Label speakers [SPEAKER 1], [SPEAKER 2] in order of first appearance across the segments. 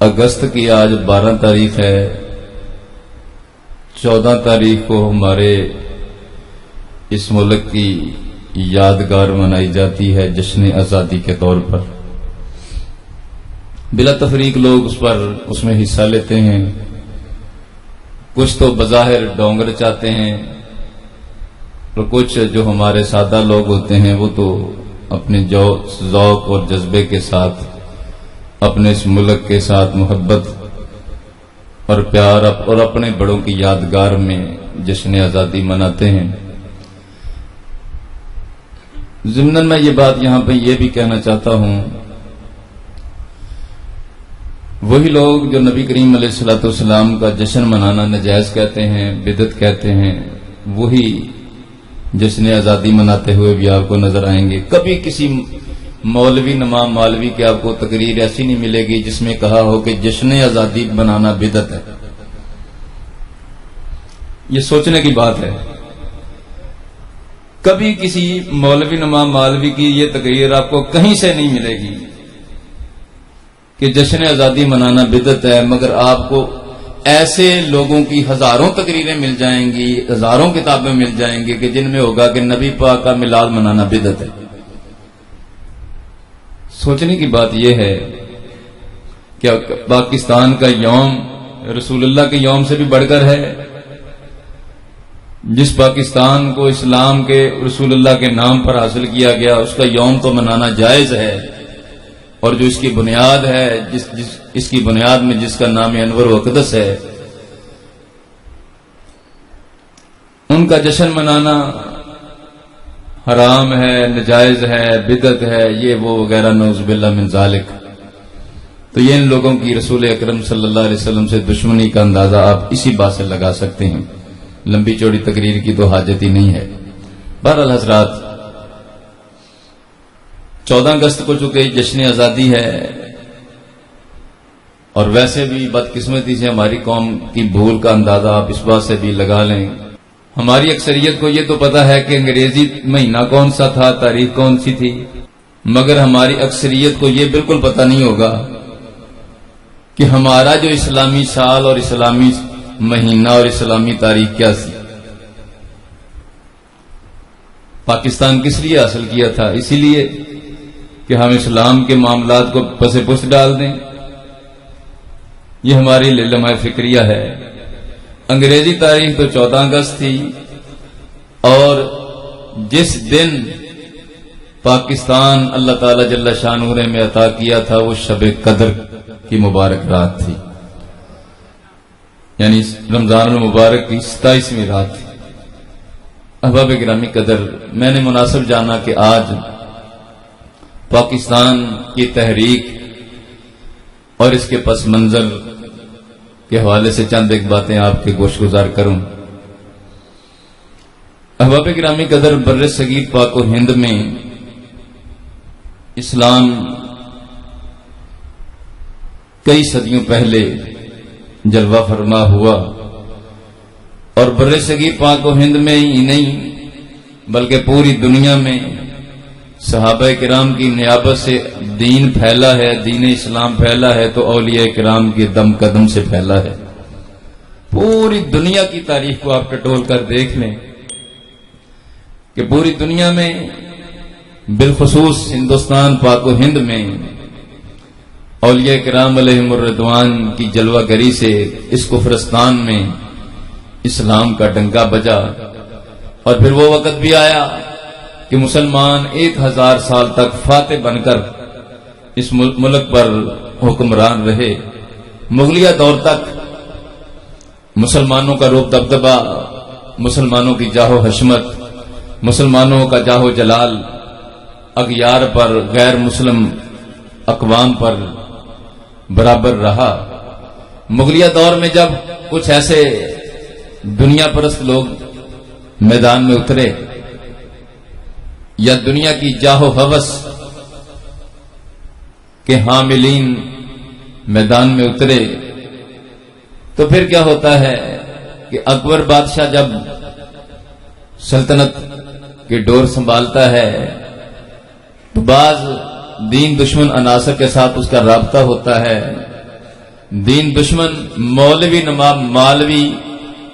[SPEAKER 1] اگست کی آج 12 تاریخ ہے. 14 تاریخ کو ہمارے اس ملک کی یادگار منائی جاتی ہے جشن آزادی کے طور پر. بلا تفریق لوگ اس میں حصہ لیتے ہیں. کچھ تو بظاہر ڈونگر چاہتے ہیں اور کچھ جو ہمارے سادہ لوگ ہوتے ہیں وہ تو اپنے ذوق اور جذبے کے ساتھ اپنے اس ملک کے ساتھ محبت اور پیار اور اپنے بڑوں کی یادگار میں جشن آزادی مناتے ہیں. ضمن میں یہ بات یہاں پہ یہ بھی کہنا چاہتا ہوں، وہی لوگ جو نبی کریم علیہ الصلوۃ والسلام کا جشن منانا ناجائز کہتے ہیں، بدعت کہتے ہیں، وہی جشن آزادی مناتے ہوئے بھی آپ کو نظر آئیں گے. کبھی کسی مولوی نمام مالوی کے آپ کو تقریر ایسی نہیں ملے گی جس میں کہا ہو کہ جشن آزادی بنانا بدعت ہے. یہ سوچنے کی بات ہے. کبھی کسی مولوی نمام مالوی کی یہ تقریر آپ کو کہیں سے نہیں ملے گی کہ جشن آزادی منانا بدعت ہے، مگر آپ کو ایسے لوگوں کی ہزاروں تقریریں مل جائیں گی، ہزاروں کتابیں مل جائیں گی کہ جن میں ہوگا کہ نبی پاک کا میلاد منانا بدعت ہے. سوچنے کی بات یہ ہے کہ پاکستان کا یوم رسول اللہ کے یوم سے بھی بڑھ کر ہے. جس پاکستان کو اسلام کے رسول اللہ کے نام پر حاصل کیا گیا اس کا یوم تو منانا جائز ہے، اور جو اس کی بنیاد ہے اس کی بنیاد میں جس کا نام انور و اقدس ہے، ان کا جشن منانا حرام ہے، نجائز ہے، بدعت ہے، یہ وہ وغیرہ نعوذ باللہ من ذالک. تو یہ ان لوگوں کی رسول اکرم صلی اللہ علیہ وسلم سے دشمنی کا اندازہ آپ اسی بات سے لگا سکتے ہیں. لمبی چوڑی تقریر کی تو حاجت ہی نہیں ہے. بہرحال حضرات، 14 اگست کو چونکہ جشن آزادی ہے، اور ویسے بھی بدقسمتی سے ہماری قوم کی بھول کا اندازہ آپ اس بات سے بھی لگا لیں. ہماری اکثریت کو یہ تو پتا ہے کہ انگریزی مہینہ کون سا تھا، تاریخ کون سی تھی، مگر ہماری اکثریت کو یہ بالکل پتا نہیں ہوگا کہ ہمارا جو اسلامی سال اور اسلامی مہینہ اور اسلامی تاریخ کیا تھی. پاکستان کس لیے حاصل کیا تھا؟ اسی لیے کہ ہم اسلام کے معاملات کو پس پس ڈال دیں. یہ ہماری لمحہ فکریہ ہے. انگریزی تاریخ تو 14 اگست تھی، اور جس دن پاکستان اللہ تعالی جل شانہ نے عطا کیا تھا وہ شب قدر کی مبارک رات تھی، یعنی رمضان المبارک کی 27ویں رات تھی. احباب گرامی قدر، میں نے مناسب جانا کہ آج پاکستان کی تحریک اور اس کے پس منظر کے حوالے سے چند ایک باتیں آپ کے گوش گزار کروں. احباب گرامی قدر، بر صغیر پاک و ہند میں اسلام کئی صدیوں پہلے جلوہ فرما ہوا، اور بر صغیر پاک و ہند میں ہی نہیں بلکہ پوری دنیا میں صحابہ کرام کی نیابت سے دین پھیلا ہے، دین اسلام پھیلا ہے تو اولیاء کرام کے دم قدم سے پھیلا ہے. پوری دنیا کی تاریخ کو آپ ٹٹول کر دیکھ لیں کہ پوری دنیا میں بالخصوص ہندوستان پاک و ہند میں اولیاء کرام علیہم الرضوان کی جلوہ گری سے اس کفرستان میں اسلام کا ڈنکا بجا. اور پھر وہ وقت بھی آیا کہ مسلمان 1000 سال تک فاتح بن کر اس ملک پر حکمران رہے. مغلیہ دور تک مسلمانوں کا روب دبدبہ، مسلمانوں کی جاہ و حشمت، مسلمانوں کا جاہ و جلال اغیار پر، غیر مسلم اقوام پر برابر رہا. مغلیہ دور میں جب کچھ ایسے دنیا پرست لوگ میدان میں اترے یا دنیا کی جاہ و ہوس کے حاملین میدان میں اترے، تو پھر کیا ہوتا ہے کہ اکبر بادشاہ جب سلطنت کی ڈور سنبھالتا ہے تو بعض دین دشمن عناصر کے ساتھ اس کا رابطہ ہوتا ہے، دین دشمن مولوی نواب مالوی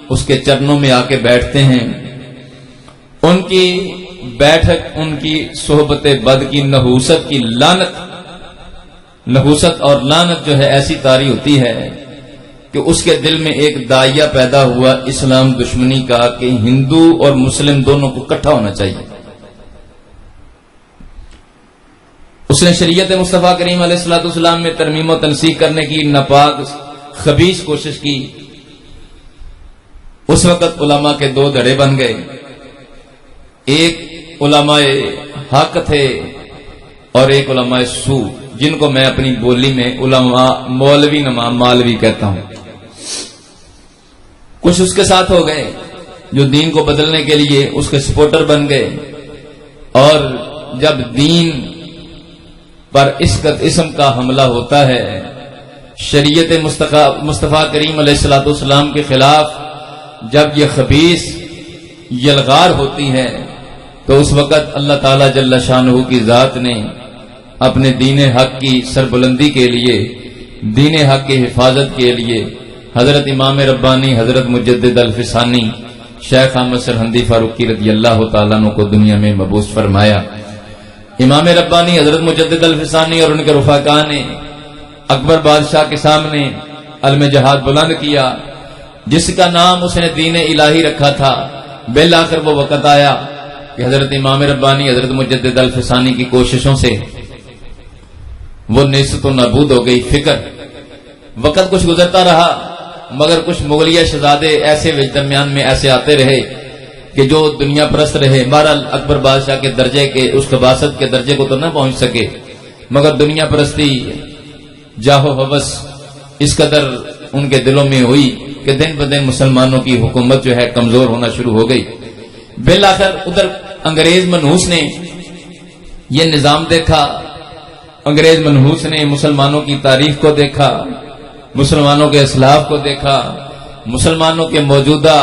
[SPEAKER 1] اس کے چرنوں میں آ کے بیٹھتے ہیں. ان کی بیٹھک، ان کی صحبت بد کی نحوست اور لعنت جو ہے ایسی طاری ہوتی ہے کہ اس کے دل میں ایک داعیہ پیدا ہوا اسلام دشمنی کا کہ ہندو اور مسلم دونوں کو اکٹھا ہونا چاہیے. اس نے شریعت مصطفیٰ کریم علیہ الصلوۃ والسلام میں ترمیم و تنسیخ کرنے کی ناپاک خبیث کوشش کی. اس وقت علماء کے دو دھڑے بن گئے. ایک علماء حق تھے اور ایک علماء سو، جن کو میں اپنی بولی میں علماء مولوی نواب مالوی کہتا ہوں. کچھ اس کے ساتھ ہو گئے جو دین کو بدلنے کے لیے اس کے سپورٹر بن گئے، اور جب دین پر اسم کا حملہ ہوتا ہے، شریعت مصطفیٰ کریم علیہ الصلوۃ والسلام کے خلاف جب یہ خبیث یلغار ہوتی ہے، تو اس وقت اللہ تعالی جل شانہ کی ذات نے اپنے دین حق کی سربلندی کے لیے، دین حق کی حفاظت کے لیے حضرت امام ربانی حضرت مجدد الفسانی شیخ احمد سرہندی فاروقی رضی اللہ تعالیٰ عنہ کو دنیا میں مبعوث فرمایا. امام ربانی حضرت مجدد الفسانی اور ان کے رفقا نے اکبر بادشاہ کے سامنے علم جہاد بلند کیا، جس کا نام اس نے دین الہی رکھا تھا. بالآخر وہ وقت آیا کہ حضرت امام ربانی حضرت مجدد الفسانی کی کوششوں سے وہ نیست و نابود ہو گئی فکر. وقت کچھ گزرتا رہا، مگر کچھ مغلیہ شہزادے ایسے درمیان میں ایسے آتے رہے کہ جو دنیا پرست رہے. بہرحال اکبر بادشاہ کے درجے کے، اس خباثت کے درجے کو تو نہ پہنچ سکے، مگر دنیا پرستی، جاہ و ہوس اس قدر ان کے دلوں میں ہوئی کہ دن بدن مسلمانوں کی حکومت جو ہے کمزور ہونا شروع ہو گئی. بالآخر ادھر انگریز منحوس نے یہ نظام دیکھا. انگریز منحوس نے مسلمانوں کی تاریخ کو دیکھا، مسلمانوں کے اسلاف کو دیکھا، مسلمانوں کے موجودہ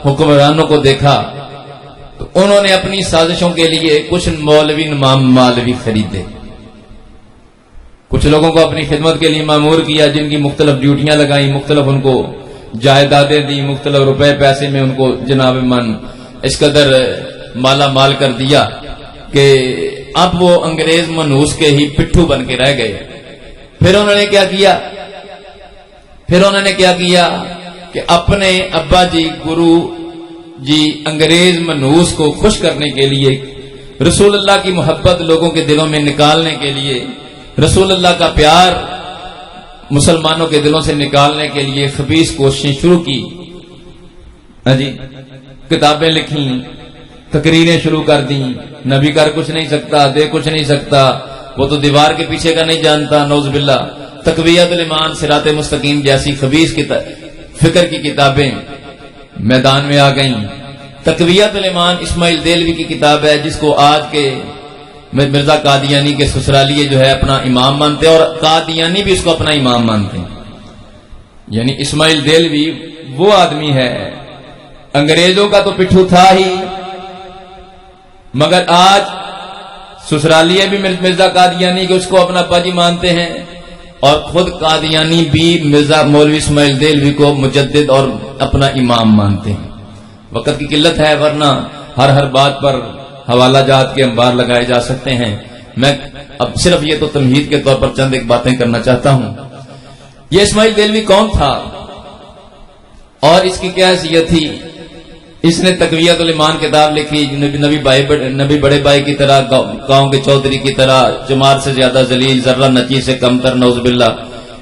[SPEAKER 1] حکمرانوں کو دیکھا، تو انہوں نے اپنی سازشوں کے لیے کچھ مولوی نواب مالوی خریدے. کچھ لوگوں کو اپنی خدمت کے لیے مامور کیا، جن کی مختلف ڈیوٹیاں لگائیں، مختلف ان کو جائیدادیں دی، مختلف روپے پیسے میں ان کو جناب من اس قدر مالا مال کر دیا کہ اب وہ انگریز منحوس کے ہی پٹھو بن کے رہ گئے. پھر انہوں نے کیا کیا کہ اپنے ابا جی گرو جی انگریز منحوس کو خوش کرنے کے لیے، رسول اللہ کی محبت لوگوں کے دلوں میں نکالنے کے لیے، رسول اللہ کا پیار مسلمانوں کے دلوں سے نکالنے کے لیے خبیث کوششیں شروع کی. جی کتابیں لکھیں، تقریریں شروع کر دیں. نبی کر کچھ نہیں سکتا، دے کچھ نہیں سکتا، وہ تو دیوار کے پیچھے کا نہیں جانتا، نعوذ باللہ. تقویت الایمان، صراط مستقیم جیسی خبیث فکر کی کتابیں میدان میں آ گئیں. تقویت الایمان اسماعیل دہلوی کی کتاب ہے، جس کو آج کے مرزا قادیانی کے سسرالیے جو ہے اپنا امام مانتے ہیں، اور قادیانی بھی اس کو اپنا امام مانتے ہیں. یعنی اسماعیل دہلوی وہ آدمی ہے، انگریزوں کا تو پٹھو تھا ہی، مگر آج سسرالیے بھی مرزا قادیانی کے اس کو اپنا ابا جی مانتے ہیں، اور خود قادیانی بھی مرزا مولوی اسماعیل دہلوی کو مجدد اور اپنا امام مانتے ہیں. وقت کی قلت ہے، ورنہ ہر بات پر حوالہ جات کے انبار لگائے جا سکتے ہیں. میں اب صرف یہ تو تمہید کے طور پر چند ایک باتیں کرنا چاہتا ہوں. یہ اسماعیل دہلوی کون تھا اور اس کی کیا حیثیت تھی؟ اس نے تقویت الایمان کتاب لکھی. نبی بڑے بھائی کی طرح، گاؤں کے چودھری کی طرح، چمار سے زیادہ ذلیل، ذرہ نچی سے کمتر، نعوذ باللہ.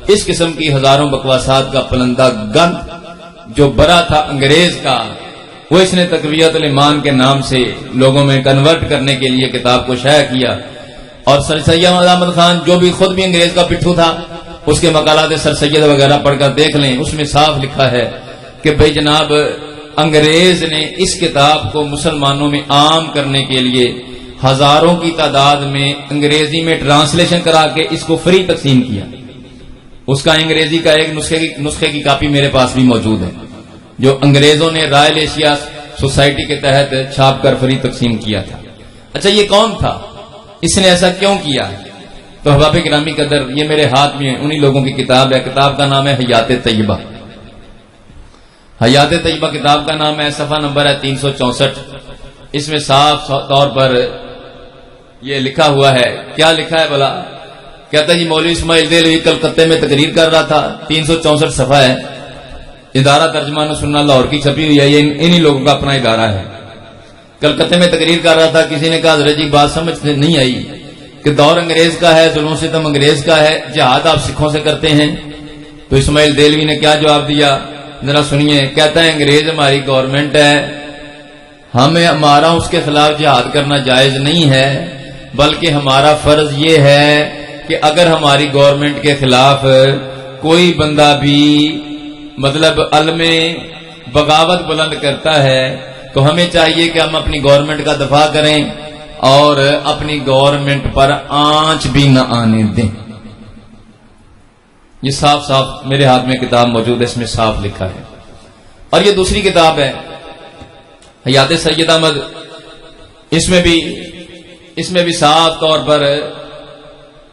[SPEAKER 1] اس قسم کی ہزاروں بکواسات کا پلندہ گند جو برا تھا انگریز کا، وہ اس نے تقویت الایمان کے نام سے لوگوں میں کنورٹ کرنے کے لیے کتاب کو شائع کیا. اور سر سید احمد خان جو بھی خود بھی انگریز کا پٹھو تھا، اس کے مقالات سر سید وغیرہ پڑھ کر دیکھ لیں. اس میں صاف لکھا ہے کہ بھئی جناب انگریز نے اس کتاب کو مسلمانوں میں عام کرنے کے لیے ہزاروں کی تعداد میں انگریزی میں ٹرانسلیشن کرا کے اس کو فری تقسیم کیا. اس کا انگریزی کا ایک نسخے کی کاپی میرے پاس بھی موجود ہے، جو انگریزوں نے رائل ایشیا سوسائٹی کے تحت چھاپ کر فری تقسیم کیا تھا. اچھا، یہ کون تھا؟ اس نے ایسا کیوں کیا؟ تو احباب گرامی قدر، یہ میرے ہاتھ میں انہی لوگوں کی کتاب ہے. کتاب کا نام ہے حیات طیبہ. حیات طیبہ کتاب کا نام ہے. صفحہ نمبر ہے 364. اس میں صاف طور پر یہ لکھا ہوا ہے. کیا لکھا ہے بلا؟ کہتا ہے جی مولوی اسماعیل دہلوی کلکتے میں تقریر کر رہا تھا. 364 صفحہ ہے. ادارہ ترجمان سننا لاہور کی چھپی ہوئی ہے. یہ انہی لوگوں کا اپنا ادارہ ہے. کلکتے میں تقریر کر رہا تھا. کسی نے کہا حضرت جی بات سمجھ نہیں آئی کہ دور انگریز کا ہے، ظلم و ستم انگریز کا ہے، جہاد آپ سکھوں سے کرتے ہیں. تو اسماعیل دہلوی نے کیا جواب دیا ذرا سنیے. کہتا ہے انگریز ہماری گورنمنٹ ہے، ہمارا اس کے خلاف جہاد کرنا جائز نہیں ہے، بلکہ ہمارا فرض یہ ہے کہ اگر ہماری گورنمنٹ کے خلاف کوئی بندہ بھی مطلب علم بغاوت بلند کرتا ہے تو ہمیں چاہیے کہ ہم اپنی گورنمنٹ کا دفاع کریں اور اپنی گورنمنٹ پر آنچ بھی نہ آنے دیں. یہ صاف صاف میرے ہاتھ میں کتاب موجود ہے، اس میں صاف لکھا ہے. اور یہ دوسری کتاب ہے حیات سید احمد. اس میں بھی صاف طور پر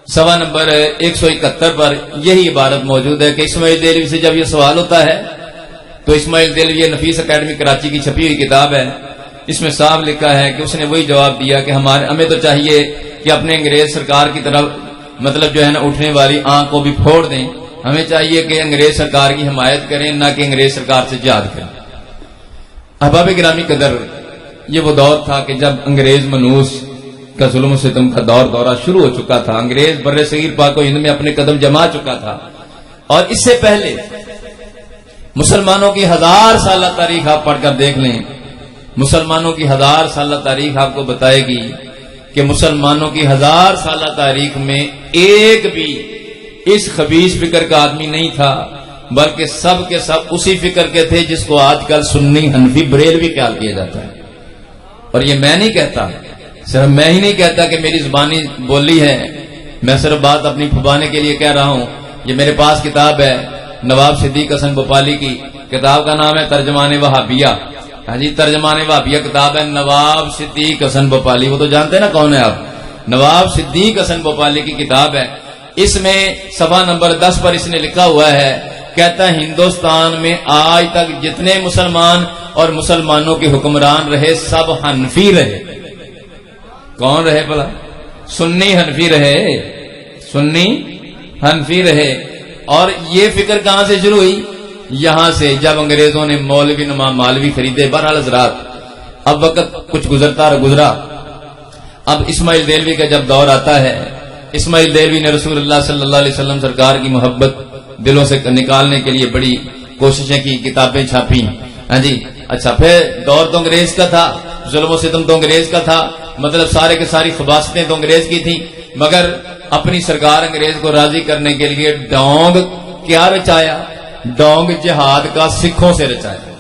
[SPEAKER 1] صفحہ نمبر 171 پر یہی عبارت موجود ہے کہ اسماعیل دہلوی سے جب یہ سوال ہوتا ہے تو اسماعیل دہلوی نفیس اکیڈمی کراچی کی چھپی ہوئی کتاب ہے. اس میں صاف لکھا ہے کہ اس نے وہی جواب دیا کہ ہمیں تو چاہیے کہ اپنے انگریز سرکار کی طرف مطلب جو ہے نا اٹھنے والی آنکھ کو بھی پھوڑ دیں. ہمیں چاہیے کہ انگریز سرکار کی حمایت کریں، نہ کہ انگریز سرکار سے جہاد کریں. احباب گرامی قدر، یہ وہ دور تھا کہ جب انگریز منوس کا ظلم و ستم کا دورہ شروع ہو چکا تھا. انگریز بر صغیر پاک و ہند میں اپنے قدم جما چکا تھا. اور اس سے پہلے مسلمانوں کی 1000 سالہ تاریخ آپ پڑھ کر دیکھ لیں. مسلمانوں کی 1000 سالہ تاریخ آپ کو بتائے گی کہ مسلمانوں کی 1000 سالہ تاریخ میں ایک بھی اس خبیث فکر کا آدمی نہیں تھا، بلکہ سب کے سب اسی فکر کے تھے جس کو آج کل سنی حنفی بریلوی خیال کیا جاتا ہے. اور یہ میں نہیں کہتا، صرف میں ہی نہیں کہتا کہ میری زبانی بولی ہے، میں صرف بات اپنی پھبانے کے لیے کہہ رہا ہوں. یہ میرے پاس کتاب ہے نواب صدیق حسن بھوپالی کی. کتاب کا نام ہے ترجمان وہابیہ. ہاں جی، ترجمان وہابیہ کتاب ہے نواب صدیق حسن بھوپالی. وہ تو جانتے ہیں نا کون ہے آپ، نواب صدیق حسن بھوپالی کی کتاب ہے. اس میں صفحہ نمبر 10 پر اس نے لکھا ہوا ہے، کہتا ہے ہندوستان میں آج تک جتنے مسلمان اور مسلمانوں کے حکمران رہے سب حنفی رہے. کون رہے بھلا؟ سنی حنفی رہے، سنی حنفی رہے. اور یہ فکر کہاں سے شروع ہوئی؟ یہاں سے جب انگریزوں نے مولوی نما مالوی خریدے. بہرحال حضرات، اب وقت کچھ گزرا. اب اسماعیل دہلوی کا جب دور آتا ہے، اسماعیل دہلوی نے رسول اللہ صلی اللہ علیہ وسلم سرکار کی محبت دلوں سے نکالنے کے لیے بڑی کوششیں کی، کتابیں چھاپی. ہاں جی، اچھا پھر دور تو انگریز کا تھا، ظلم و ستم تو انگریز کا تھا، مطلب سارے کے ساری خباستیں تو انگریز کی تھیں، مگر اپنی سرکار انگریز کو راضی کرنے کے لیے ڈونگ کیا رچایا؟ ڈونگ جہاد کا سکھوں سے رچایا.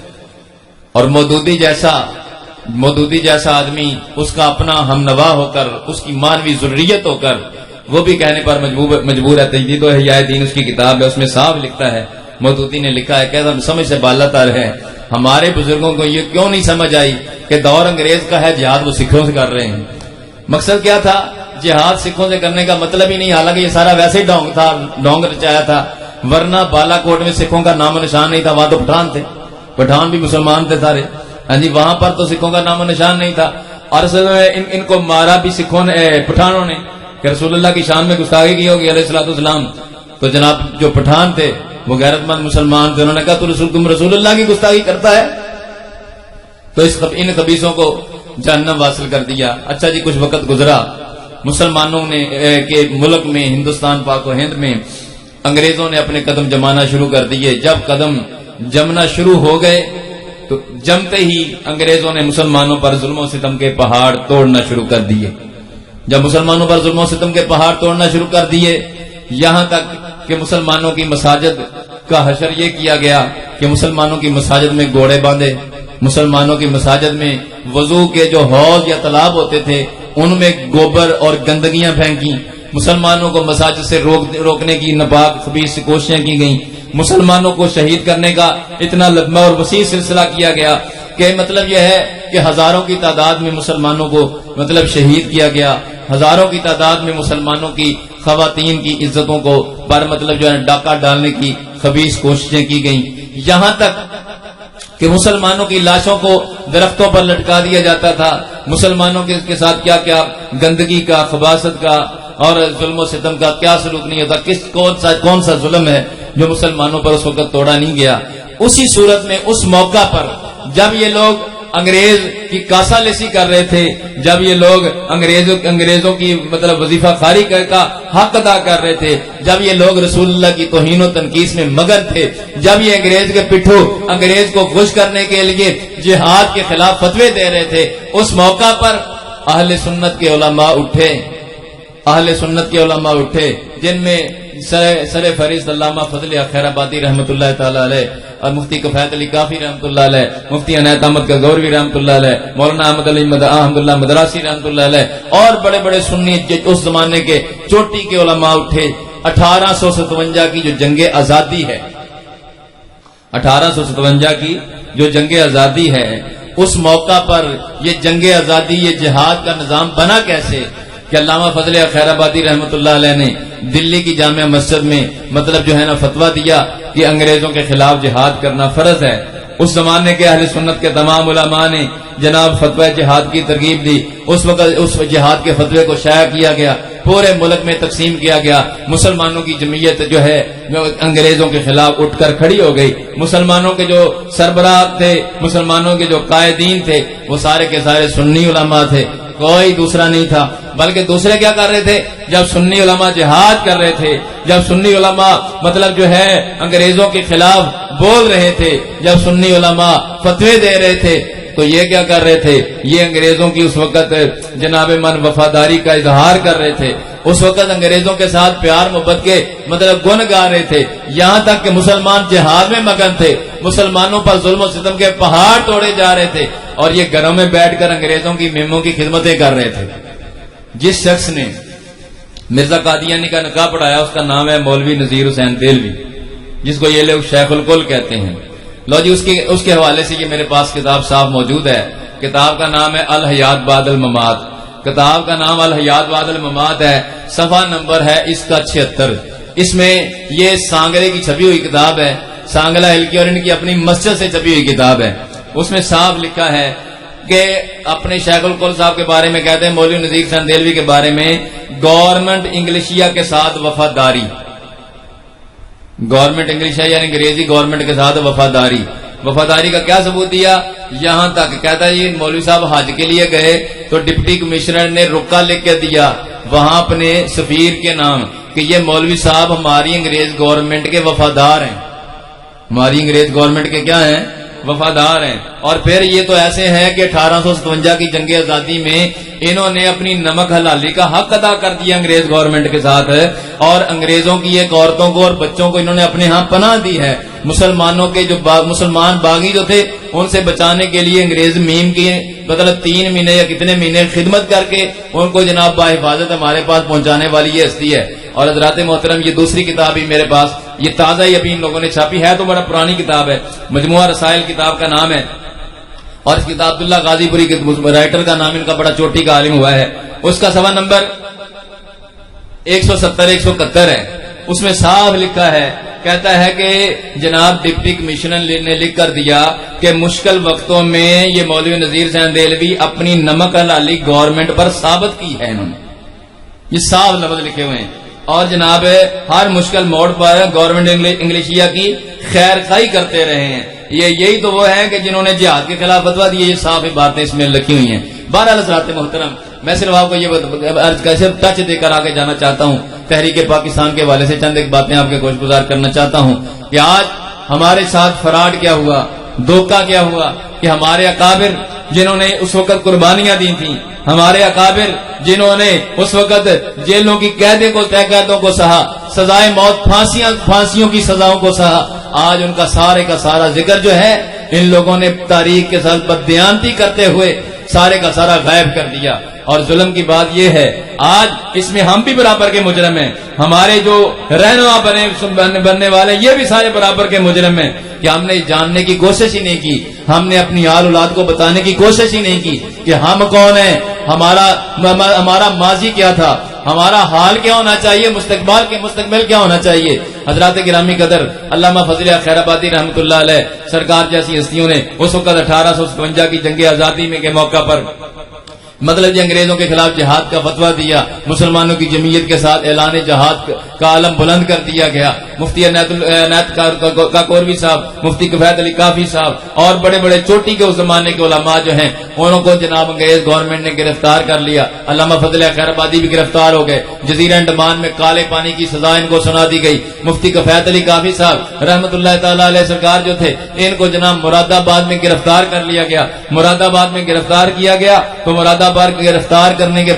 [SPEAKER 1] اور مودودی جیسا آدمی، اس کا اپنا ہم نوا ہو کر، اس کی مانوی ذریت ہو کر، وہ بھی کہنے پر مجبور ہے. تجدید و احیاء دین اس کی کتاب ہے، اس میں صاف لکھتا ہے، مودودی نے لکھا ہے، کہتا ہم سمجھ سے بالا تر ہے. ہمارے بزرگوں کو یہ کیوں نہیں سمجھ آئی کہ دور انگریز کا ہے، جہاد وہ سکھوں سے کر رہے ہیں. مقصد کیا تھا؟ جہاد سکھوں سے کرنے کا مطلب ہی نہیں، حالانکہ یہ سارا ویسے ہی ڈونگ تھا، ڈونگ رچایا تھا. ورنہ بالا کوٹ میں سکھوں کا نام و نشان نہیں تھا، وہاں تو پٹھان تھے، پٹھان بھی مسلمان تھے سارے. ہاں جی، وہاں پر تو سکھوں کا نام و نشان نہیں تھا. اور ان کو مارا بھی سکھوں نے، پٹھانوں نے، کہ رسول اللہ کی شان میں گستاخی کی ہوگی علیہ الصلوۃ والسلام. تو جناب جو پٹھان تھے وہ غیرت مند مسلمان تھے، انہوں نے کہا تم رسول اللہ کی گستاخی کرتا ہے. تو ان خبیثوں کو جہنم واصل کر دیا. اچھا جی، کچھ وقت گزرا، مسلمانوں نے کے ملک میں، ہندوستان پاک و ہند میں انگریزوں نے اپنے قدم جمانا شروع کر دیے. جب قدم جمنا شروع ہو گئے تو جمتے ہی انگریزوں نے مسلمانوں پر ظلم و ستم کے پہاڑ توڑنا شروع کر دیے. جب مسلمانوں پر ظلم و ستم کے پہاڑ توڑنا شروع کر دیے، یہاں تک کہ مسلمانوں کی مساجد کا حشر یہ کیا گیا کہ مسلمانوں کی مساجد میں گھوڑے باندھے، مسلمانوں کی مساجد میں وضو کے جو حوض یا تالاب ہوتے تھے ان میں گوبر اور گندگیاں پھینکی. مسلمانوں کو مساجد سے روکنے کی ناپاک خبیث کوششیں کی گئیں. مسلمانوں کو شہید کرنے کا اتنا لمبا اور وسیع سلسلہ کیا گیا کہ مطلب یہ ہے کہ ہزاروں کی تعداد میں مسلمانوں کو مطلب شہید کیا گیا، ہزاروں کی تعداد میں مسلمانوں کی خواتین کی عزتوں کو پر مطلب جو ہے ڈاکہ ڈالنے کی خبیث کوششیں کی گئیں، یہاں تک کہ مسلمانوں کی لاشوں کو درختوں پر لٹکا دیا جاتا تھا، مسلمانوں کے ساتھ کیا کیا گندگی کا، خباثت کا اور ظلم و ستم کا کیا سلوک نہیں ہوتا، کون سا ظلم ہے جو مسلمانوں پر اس وقت توڑا نہیں گیا۔ اسی صورت میں اس موقع پر جب یہ لوگ انگریز کی کاسا لیسی کر رہے تھے، جب یہ لوگ انگریزوں کی مطلب وظیفہ خاری کا حق ادا کر رہے تھے، جب یہ لوگ رسول اللہ کی توہین و تنقیص میں مگن تھے، جب یہ انگریز کے پٹھو انگریز کو خوش کرنے کے لیے جہاد کے خلاف فتوے دے رہے تھے، اس موقع پر اہل سنت کے علماء اٹھے، جن میں سر فہرست علامہ فضل خیر آبادی رحمۃ اللہ تعالی علیہ اور مفتی کفایت علی کافی رحمۃ اللہ علیہ، مفتی عنایت احمد گوروی رحمۃ اللہ علیہ، مولانا احمد علی احمد اللہ مدراسی رحمۃ اللہ علیہ اور بڑے بڑے سنی اس زمانے کے چوٹی کے علماء اٹھے۔ 1857 کی جو جنگ آزادی ہے، 1857 کی جو جنگ آزادی ہے، اس موقع پر یہ جنگ آزادی، یہ جہاد کا نظام بنا کیسے کہ علامہ فضل خیر آبادی رحمۃ اللہ علیہ نے دلی کی جامع مسجد میں مطلب جو ہے نا فتویٰ دیا کہ انگریزوں کے خلاف جہاد کرنا فرض ہے۔ اس زمانے کے اہل سنت کے تمام علماء نے جناب فتوی جہاد کی ترغیب دی، اس وقت اس جہاد کے فتوے کو شائع کیا گیا، پورے ملک میں تقسیم کیا گیا، مسلمانوں کی جمعیت جو ہے انگریزوں کے خلاف اٹھ کر کھڑی ہو گئی، مسلمانوں کے جو سربراہ تھے، مسلمانوں کے جو قائدین تھے، وہ سارے کے سارے سنی علماء تھے، کوئی دوسرا نہیں تھا۔ بلکہ دوسرے کیا کر رہے تھے، جب سنی علماء جہاد کر رہے تھے، جب سنی علماء مطلب جو ہے انگریزوں کے خلاف بول رہے تھے، جب سنی علماء فتوے دے رہے تھے، تو یہ کیا کر رہے تھے، یہ انگریزوں کی اس وقت جناب من وفاداری کا اظہار کر رہے تھے، اس وقت انگریزوں کے ساتھ پیار محبت کے مطلب گن گا رہے تھے، یہاں تک کہ مسلمان جہاد میں مگن تھے، مسلمانوں پر ظلم و ستم کے پہاڑ توڑے جا رہے تھے، اور یہ گھروں میں بیٹھ کر انگریزوں کی مہموں کی خدمتیں کر رہے تھے۔ جس شخص نے مرزا قادیانی کا نکاح پڑھایا اس کا نام ہے مولوی نذیر حسین دہلوی، جس کو یہ لوگ شیخ الکل کہتے ہیں۔ لو جی اس کے حوالے سے یہ میرے پاس کتاب صاحب موجود ہے، کتاب کا نام ہے الحیات بعد الممات، کتاب کا نام الحیات بعد الممات ہے، صفحہ نمبر ہے اس کا 76۔ اس میں یہ سانگلے کی چھپی ہوئی کتاب ہے، سانگلہ ہلکی اور ان کی اپنی مسجد سے چھپی ہوئی کتاب ہے، اس میں صاف لکھا ہے کہ اپنے شیخ الکل صاحب کے بارے میں کہتے ہیں، مولوی نذیر حسین دہلوی کے بارے میں، گورنمنٹ انگلشیا کے ساتھ وفاداری، گورنمنٹ انگلشیا یعنی انگریزی گورنمنٹ کے ساتھ وفاداری کا کیا ثبوت دیا، یہاں تک کہتا ہے یہ مولوی صاحب حج کے لیے گئے تو ڈپٹی کمشنر نے رکا لکھ کے دیا وہاں اپنے سفیر کے نام کہ یہ مولوی صاحب ہماری انگریز گورنمنٹ کے وفادار ہیں، ہماری انگریز گورنمنٹ کے کیا ہیں، وفادار ہیں۔ اور پھر یہ تو ایسے ہے کہ 1857 کی جنگ آزادی میں انہوں نے اپنی نمک حلالی کا حق ادا کر دیا انگریز گورنمنٹ کے ساتھ، اور انگریزوں کی ایک عورتوں کو اور بچوں کو انہوں نے اپنے ہاں پناہ دی ہے۔ مسلمانوں کے جو مسلمان باغی جو تھے ان سے بچانے کے لیے انگریز میم کی مطلب 3 مہینے یا کتنے مہینے خدمت کر کے ان کو جناب باحفاظت ہمارے پاس پہنچانے والی یہ ہستی ہے۔ اور حضرات محترم یہ دوسری کتاب ہی میرے پاس، یہ تازہ ہی ابھی ان لوگوں نے چھاپی ہے، تو بڑا پرانی کتاب ہے، مجموعہ رسائل کتاب کا نام ہے، اور اس کتاب عبداللہ غازی پوری کے رائٹر کا نام ان کا بڑا چوٹی کا عالم ہوا ہے، اس کا صفحہ نمبر 170-171 ہے، اس میں صاف لکھا ہے، کہتا ہے کہ جناب ڈپٹی کمشنر نے لکھ کر دیا کہ مشکل وقتوں میں یہ مولوی نذیر حسین دہلوی اپنی نمک حلالی گورنمنٹ پر ثابت کی ہے، انہوں نے یہ صاف لفظ لکھے ہوئے ہیں، اور جناب ہر مشکل موڑ پر گورنمنٹ انگلشیا کی خیر خواہی کرتے رہے ہیں۔ یہی تو وہ ہیں کہ جنہوں نے جہاد کے خلاف فتویٰ دیے، یہ صاف باتیں اس میں لکھی ہوئی ہیں۔ بہرحال حضرات محترم، میں صرف آپ کو یہ کیسے ٹچ دے کر آگے جانا چاہتا ہوں، تحریک پاکستان کے حوالے سے چند ایک باتیں آپ کے گوش گزار کرنا چاہتا ہوں کہ آج ہمارے ساتھ فراڈ کیا ہوا، دھوکہ کیا ہوا کہ ہمارے اکابر جنہوں نے اس وقت قربانیاں دی تھیں، ہمارے اکابر جنہوں نے اس وقت جیلوں کی قیدوں کو سہا، سزائے موت پھانسیوں کی سزاؤں کو سہا، آج ان کا سارے کا سارا ذکر جو ہے ان لوگوں نے تاریخ کے ساتھ بددیانتی کرتے ہوئے سارے کا سارا غائب کر دیا۔ اور ظلم کی بات یہ ہے آج اس میں ہم بھی برابر کے مجرم ہیں، ہمارے جو رہنما بننے والے یہ بھی سارے برابر کے مجرم ہیں کہ ہم نے جاننے کی کوشش ہی نہیں کی، ہم نے اپنی آل اولاد کو بتانے کی کوشش ہی نہیں کی کہ ہم کون ہیں، ہمارا ماضی کیا تھا، ہمارا حال کیا ہونا چاہیے، مستقبل کیا ہونا چاہیے۔ حضرات گرامی قدر علامہ فضل خیر آبادی رحمۃ اللہ علیہ سرکار جیسی ہستیوں نے اس وقت 1857 کی جنگ آزادی میں کے موقع پر مطلب انگریزوں کے خلاف جہاد کا فتویٰ دیا، مسلمانوں کی جمعیت کے ساتھ اعلان جہاد کا علم بلند کر دیا گیا۔ مفتی عنایت کاکوروی صاحب، مفتی کفایت علی کافی صاحب اور بڑے بڑے چوٹی کے اس زمانے کے علماء جو ہیں انہوں کو جناب انگریز گورنمنٹ نے گرفتار کر لیا۔ علامہ فضل خیر آبادی بھی گرفتار ہو گئے، جزیرہ انڈمان میں کالے پانی کی سزا ان کو سنا دی گئی۔ مفتی کفایت علی کافی صاحب رحمۃ اللہ تعالی علیہ سرکار جو تھے ان کو جناب مراد آباد میں گرفتار کر لیا گیا۔ مراد آباد میں گرفتار کیا گیا تو مراد آباد گرفتار کرنے کے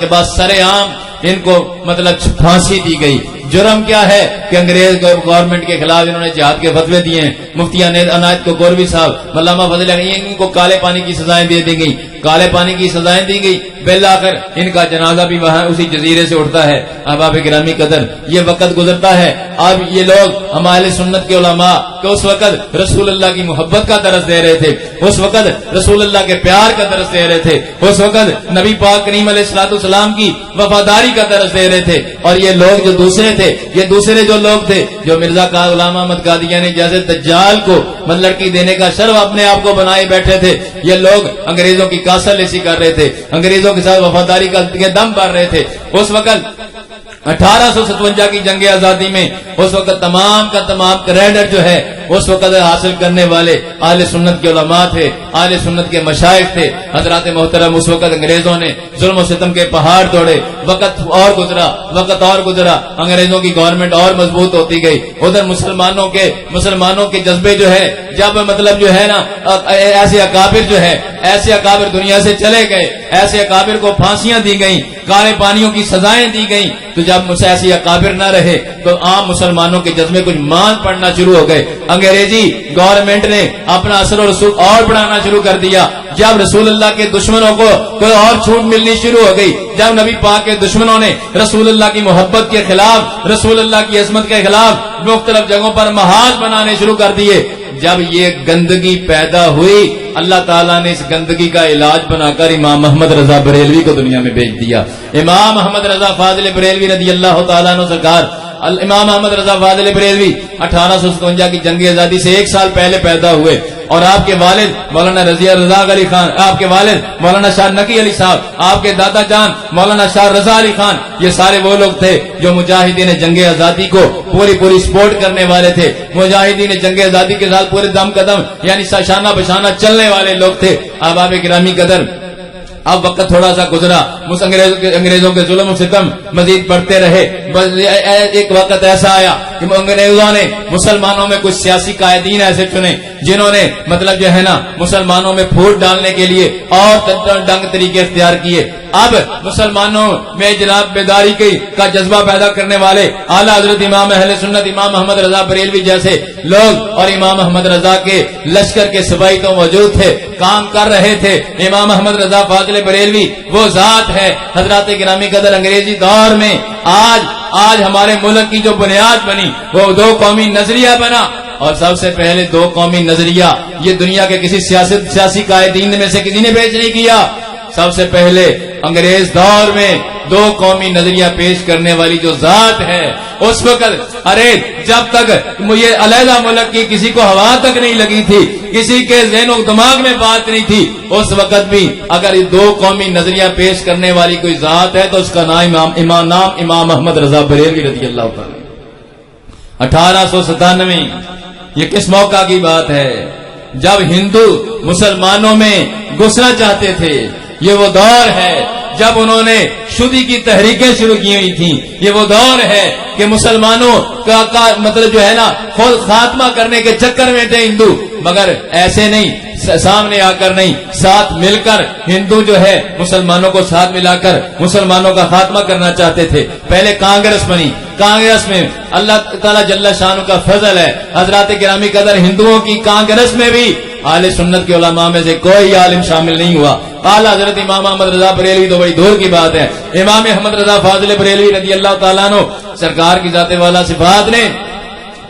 [SPEAKER 1] بعد سرے عام ان کو مطلب پھانسی دی گئی۔ جرم کیا ہے کہ انگریز گورنمنٹ کے خلاف انہوں نے جہاد کے فتوے دیے ہیں۔ مفتی عنایت کاکوروی صاحب، علامہ فضل ان کو کالے پانی کی سزائیں دے دی گئی، کالے پانی کی سزائیں دی گئی۔ بالآخر ان کا جنازہ بھی وہاں اسی جزیرے سے اٹھتا ہے۔ احباب گرامی قدر یہ وقت گزرتا ہے، اب یہ لوگ ہمارے سنت کے علماء کہ اس وقت رسول اللہ کی محبت کا درس دے رہے تھے، اس وقت رسول اللہ کے پیار کا درس دے رہے تھے، اس وقت نبی پاک کریم علیہ الصلوۃ والسلام کی وفاداری کا درس دے رہے تھے۔ اور یہ لوگ جو دوسرے تھے، یہ دوسرے جو لوگ تھے جو مرزا غلام احمد قادیانی جیسے دجال کو لڑکی دینے کا شرف اپنے آپ کو بنائے بیٹھے تھے، یہ لوگ انگریزوں کی کاسل ایسی کر رہے تھے، انگریزوں کے ساتھ وفاداری کا دم بھر رہے تھے۔ اس وقت 1857 کی جنگ آزادی میں اس وقت تمام کا تمام کریڈٹ جو ہے اس وقت حاصل کرنے والے اہل سنت کے علماء تھے، اہل سنت کے مشائخ تھے۔ حضرات محترم اس وقت انگریزوں نے ظلم و ستم کے پہاڑ توڑے، وقت اور گزرا، انگریزوں کی گورنمنٹ اور مضبوط ہوتی گئی۔ ادھر مسلمانوں کے جذبے جو ہے جب مطلب جو ہے نا ایسے اکابر دنیا سے چلے گئے، ایسے اکابر کو پھانسیاں دی گئیں، کالے پانیوں کی سزائیں دی گئیں، تو جب ایسی اکابر نہ رہے تو عام مسلمانوں کے جذبے کچھ مان پڑنا شروع ہو گئے۔ انگریزی گورنمنٹ نے اپنا اثر و رسوخ اور بڑھانا شروع کر دیا۔ جب رسول اللہ کے دشمنوں کو کوئی اور چھوٹ ملنی شروع ہو گئی، جب نبی پاک کے دشمنوں نے رسول اللہ کی محبت کے خلاف، رسول اللہ کی عظمت کے خلاف مختلف جگہوں پر محاذ بنانے شروع کر دیے، جب یہ گندگی پیدا ہوئی، اللہ تعالیٰ نے اس گندگی کا علاج بنا کر امام محمد رضا بریلوی کو دنیا میں بھیج دیا۔ امام محمد رضا فاضل بریلوی رضی اللہ تعالیٰ عنہ سرکار، امام محمد رضا فاضل بریلوی 1857 کی جنگ آزادی سے 1 سال پہلے پیدا ہوئے، اور آپ کے والد مولانا رضا علی خان، آپ کے والد مولانا شاہ نقی علی صاحب، آپ کے دادا جان مولانا شاہ رضا علی خان، یہ سارے وہ لوگ تھے جو مجاہدین جنگ آزادی کو پوری سپورٹ کرنے والے تھے، مجاہدین جنگ آزادی کے ساتھ پورے دم قدم یعنی شانہ بشانہ چلنے والے لوگ تھے۔ احباب گرامی قدر اب وقت تھوڑا سا گزرا، انگریزوں کے ظلم و ستم مزید بڑھتے رہے۔ ایک وقت ایسا آیا کہ انگریزوں نے مسلمانوں میں کچھ سیاسی قائدین ایسے چنے جنہوں نے مطلب جو ہے نا مسلمانوں میں پھوٹ ڈالنے کے لیے اور ڈنگ طریقے اختیار کیے۔ اب مسلمانوں میں جناب بیداری کا جذبہ پیدا کرنے والے اعلیٰ حضرت امام اہل سنت امام محمد رضا بریلوی جیسے لوگ اور امام محمد رضا کے لشکر کے سپاہی تو موجود تھے، کام کر رہے تھے۔ امام محمد رضا فاضل بریلوی وہ ذات ہے حضرات گرامی قدر، انگریزی دور میں آج ہمارے ملک کی جو بنیاد بنی وہ 2 قومی نظریہ بنا، اور سب سے پہلے 2 قومی نظریہ یہ دنیا کے کسی سیاسی قائدین میں سے کسی نے پیش نہیں کیا۔ سب سے پہلے انگریز دور میں 2 قومی نظریہ پیش کرنے والی جو ذات ہے اس وقت جب تک یہ علیحدہ ملک کی کسی کو ہوا تک نہیں لگی تھی، کسی کے ذہن و دماغ میں بات نہیں تھی، اس وقت بھی اگر یہ 2 قومی نظریہ پیش کرنے والی کوئی ذات ہے تو اس کا نام امام محمد رضا بریلوی رضی اللہ تعالی۔ 1897 یہ کس موقع کی بات ہے؟ جب ہندو مسلمانوں میں گھسنا چاہتے تھے، یہ وہ دور ہے جب انہوں نے شدی کی تحریکیں شروع کی ہوئی تھیں، یہ وہ دور ہے کہ مسلمانوں کا مطلب جو ہے نا خود خاتمہ کرنے کے چکر میں تھے ہندو، مگر ایسے نہیں، سامنے آ کر نہیں، ساتھ مل کر ہندو جو ہے مسلمانوں کو ساتھ ملا کر مسلمانوں کا خاتمہ کرنا چاہتے تھے۔ پہلے کانگریس بنی، کانگریس میں اللہ تعالیٰ جل شانہ کا فضل ہے، حضرات گرامی قدر ہندوؤں کی کانگریس میں بھی اہل سنت کے علماء میں سے کوئی عالم شامل نہیں ہوا۔ اعلیٰ حضرت امام محمد رضا بریلوی تو بڑی دور کی بات ہے، امام احمد رضا فاضل بریلوی رضی اللہ تعالیٰ عنہ سرکار کی ذات والا صفات نے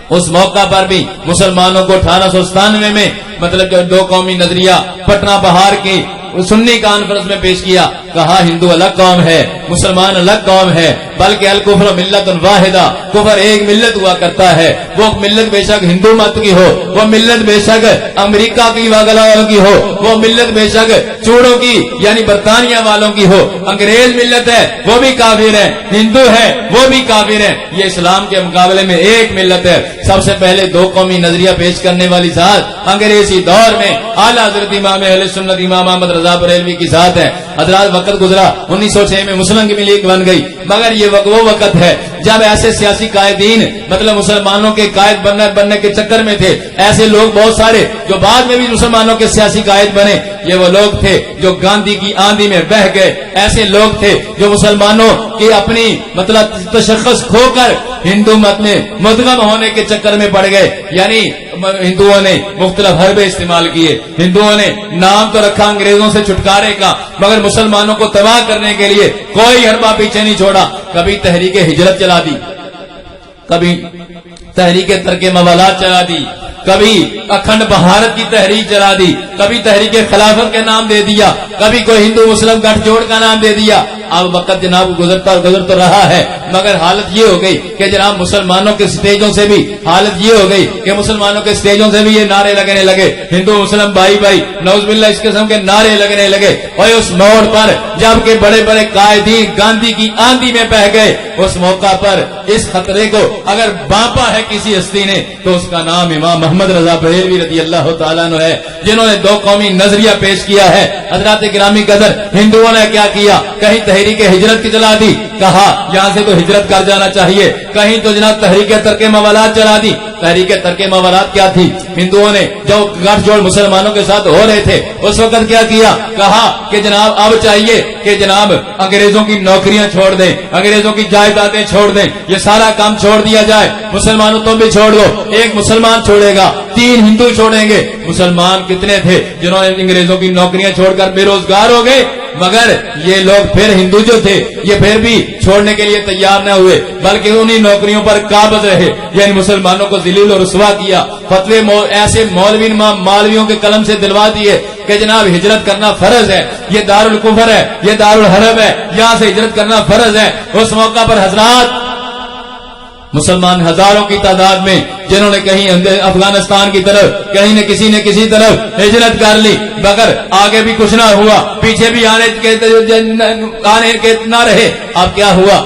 [SPEAKER 1] اس موقع پر بھی مسلمانوں کو 1897 میں مطلب جو 2 قومی نظریہ پٹنہ بہار کی سنی کانفرنس میں پیش کیا، کہا ہندو الگ قوم ہے، مسلمان الگ قوم ہے، بلکہ الکفر ملت واحدہ، کفر ایک ملت ہوا کرتا ہے، وہ ملت بے شک ہندو مت کی ہو، وہ ملت بے شک امریکہ کی والوں کی ہو، وہ ملت بے شک چوڑوں کی یعنی برطانیہ والوں کی ہو، انگریز ملت ہے وہ بھی کافر ہے، ہندو ہے وہ بھی کافر ہے، یہ اسلام کے مقابلے میں ایک ملت ہے۔ سب سے پہلے دو قومی نظریہ پیش کرنے والی ذات انگریزی دور میں اعلیٰ حضرت امام اہل سنت امام احمد رضا بریلوی کی ذات ہے۔ حضرات وقت گزرا 1906 میں مسلم کی لیگ بن گئی، مگر یہ وہ وقت ہے جب ایسے سیاسی قائدین مطلب مسلمانوں کے قائد بننے کے چکر میں تھے، ایسے لوگ بہت سارے جو بعد میں بھی مسلمانوں کے سیاسی قائد بنے، یہ وہ لوگ تھے جو گاندھی کی آندھی میں بہہ گئے، ایسے لوگ تھے جو مسلمانوں کی اپنی مطلب تشخص کھو کر ہندو مت میں مدغم ہونے کے چکر میں پڑ گئے، یعنی ہندوؤں نے مختلف حربے استعمال کیے، ہندوؤں نے نام تو رکھا انگریزوں سے چھٹکارے کا، مگر مسلمانوں کو تباہ کرنے کے لیے کوئی حربہ پیچھے نہیں چھوڑا، کبھی تحریک ہجرت چلا دی، کبھی تحریک ترک موالات چلا دی، کبھی اکھنڈ بھارت کی تحریک چلا دی، کبھی تحریک خلافت کے نام دے دیا، کبھی کوئی ہندو مسلم گٹھ جوڑ کا نام دے دیا۔ اب وقت جناب گزر تو رہا ہے، مگر حالت یہ ہو گئی کہ جناب مسلمانوں کے سٹیجوں سے بھی حالت یہ ہو گئی کہ مسلمانوں کے سٹیجوں سے بھی یہ نعرے لگنے لگے، ہندو مسلم بھائی بھائی، نعوذ باللہ اس قسم کے نعرے لگنے لگے۔ اور اس موڑ پر جب کہ بڑے بڑے قائدین گاندھی کی آندھی میں بہہ گئے، اس موقع پر اس خطرے کو اگر بانپا ہے کسی ہستی نے تو اس کا نام امام محمد رضا بریلوی رضی اللہ تعالیٰ عنہ ہے، جنہوں نے دو قومی نظریہ پیش کیا ہے۔ حضرات گرامی قدر، ہندوؤں نے کیا کیا؟ کہیں تحریک ہجرت کی چلا دی، کہا یہاں سے تو ہجرت کر جانا چاہیے، کہیں تو جناب تحریک ترک موالات چلا دی۔ تحریک ترک موالات کیا تھی؟ ہندوؤں نے جو گٹھ جوڑ مسلمانوں کے ساتھ ہو رہے تھے اس وقت کیا کیا؟ کہا کہ جناب اب چاہیے کہ جناب انگریزوں کی نوکریاں چھوڑ دیں، انگریزوں کی جائیدادیں چھوڑ دیں، یہ سارا کام چھوڑ دیا جائے، مسلمانوں تم بھی چھوڑ دو، ایک مسلمان چھوڑے گا، 3 ہندو چھوڑیں گے۔ مسلمان کتنے تھے جنہوں نے انگریزوں کی نوکریاں چھوڑ کر بے روزگار ہو گئے، مگر یہ لوگ پھر ہندو جو تھے یہ پھر بھی چھوڑنے کے لیے تیار نہ ہوئے، بلکہ انہی نوکریوں پر قابض رہے، یعنی مسلمانوں کو ذلیل و رسوا کیا۔ فتوے ایسے مولویوں کے قلم سے دلوا دیے کہ جناب ہجرت کرنا فرض ہے، یہ دار الکفر ہے، یہ دار الحرب ہے، یہاں سے ہجرت کرنا فرض ہے۔ اس موقع پر حضرات مسلمان ہزاروں کی تعداد میں جنہوں نے کہیں افغانستان کی طرف، کہیں نے کسی طرف ہجرت کر لی، مگر آگے بھی کچھ نہ ہوا، پیچھے بھی آنے کے نہ رہے۔ اب کیا ہوا؟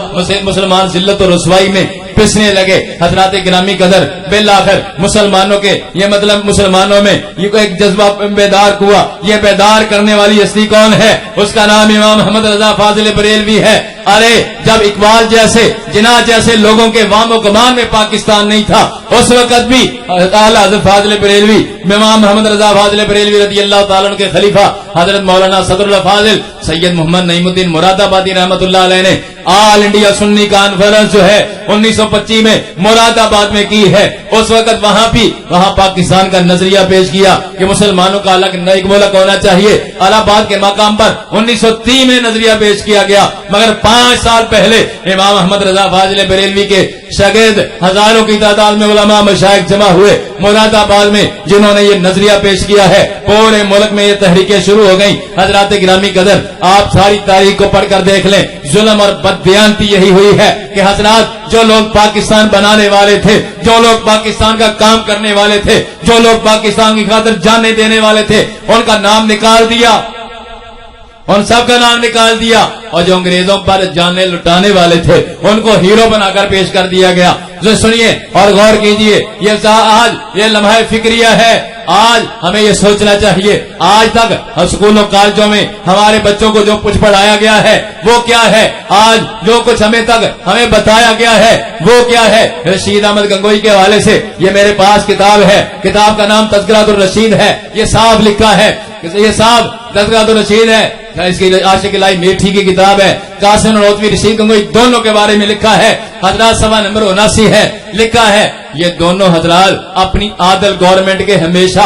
[SPEAKER 1] مسلمان ذلت و رسوائی میں پسنے لگے۔ حضرات گرامی قدر، بالآخر مسلمانوں کے یہ مطلب مسلمانوں میں یہ ایک جذبہ بیدار ہوا۔ یہ بیدار کرنے والی ہستی کون ہے؟ اس کا نام امام محمد رضا فاضل بریلوی ہے۔ ارے جب اقبال جیسے جناح جیسے لوگوں کے وام و گمان میں پاکستان نہیں تھا، اس وقت بھی اعلیٰ حضرت فاضل بریلوی امام محمد رضا فاضل بریلوی رضی اللہ تعالیٰ عنہ کے خلیفہ حضرت مولانا صدر اللہ فاضل سید محمد نعیم الدین مراد آبادی رحمۃ اللہ علیہ نے آل انڈیا سنی کانفرنس جو ہے 1925 میں مراد آباد میں کی ہے۔ اس وقت وہاں پاکستان کا نظریہ پیش کیا کہ مسلمانوں کا الگ ایک ملک ہونا چاہیے۔ الہ آباد کے مقام پر 1930 میں نظریہ پیش کیا گیا، مگر 5 سال پہلے امام احمد رضا فاضل بریلوی کے شاگرد ہزاروں کی تعداد میں علماء مشائخ جمع ہوئے مراد آباد میں، جنہوں نے یہ نظریہ پیش کیا ہے۔ پورے ملک میں یہ تحریکیں شروع ہو گئیں۔ حضرات گرامی قدر، آپ ساری تاریخ کو پڑھ کر دیکھ لیں، ظلم اور بددیانتی یہی ہوئی ہے کہ حضرات جو لوگ پاکستان بنانے والے تھے، جو لوگ پاکستان کا کام کرنے والے تھے، جو لوگ پاکستان کی خاطر جانیں دینے والے تھے، ان کا نام نکال دیا، ان سب کا نام نکال دیا، اور جو انگریزوں پر جانیں لٹانے والے تھے ان کو ہیرو بنا کر پیش کر دیا گیا۔ جو سنیے اور غور کیجئے، یہ آج یہ لمحہ فکریہ ہے۔ آج ہمیں یہ سوچنا چاہیے، آج تک اسکولوں کالجوں میں ہمارے بچوں کو جو کچھ پڑھایا گیا ہے وہ کیا ہے؟ آج جو کچھ ہمیں بتایا گیا ہے وہ کیا ہے؟ رشید احمد گنگوئی کے حوالے سے یہ میرے پاس کتاب ہے، کتاب کا نام تذکرۃ الرشید ہے۔ یہ صاف لکھا ہے، یہ صاف تذکرۃ الرشید ہے، اس کی عاشق الہی میٹھی کی کتاب ہے۔ قاسم نانوتوی رشید گنگوئی دونوں کے بارے میں لکھا ہے۔ حضرات صفحہ نمبر 79 ہے، لکھا ہے یہ دونوں حضرات اپنی عادل گورنمنٹ کے ہمیشہ